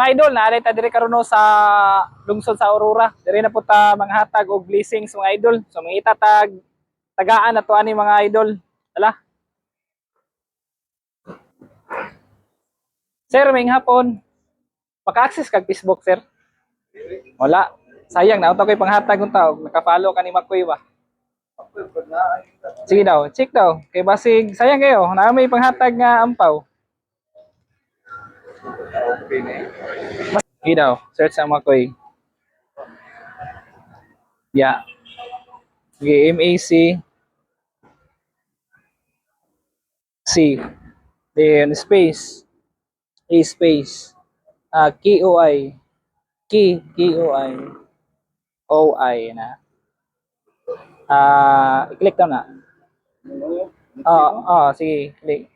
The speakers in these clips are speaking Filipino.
Mga idol, naaray ta diri karon no sa lungsod sa Aurora. Diri na po ta manghatag og blessings mga idol. So mangita tag tagaan na to ani mga idol. Ala. Sir, may hapon. Maka-access kag Facebook, sir? Wala. Sayang na ko'y panghatag ng tao. Naka-follow ka ni Makoy ba? Sige daw, check daw. Kay basig sayang kayo. Na may panghatag nga ampaw. Okay na Sige daw, search sa Makoy. Yeah. Sige, MAC C. Then space. A space. KOI. KOI. OI na. I-click daw na. Sige, click.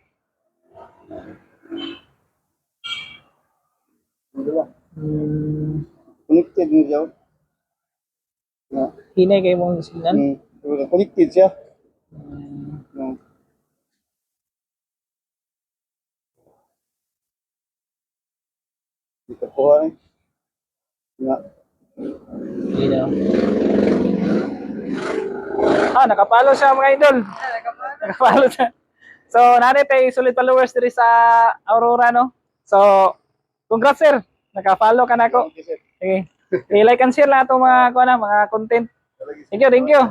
Connected mo siya. Hinay kayo mong signal. Connected siya. Di ka kuha eh. Nga. Hindi daw. Nakapalo siya mga idol. Nakapalo siya. So, nanay tayo solid followers diri sa Aurora, no? So, congrats sir. Nakapalo ka na ako. Sige. I-like and share lang itong mga content. Thank you, thank you.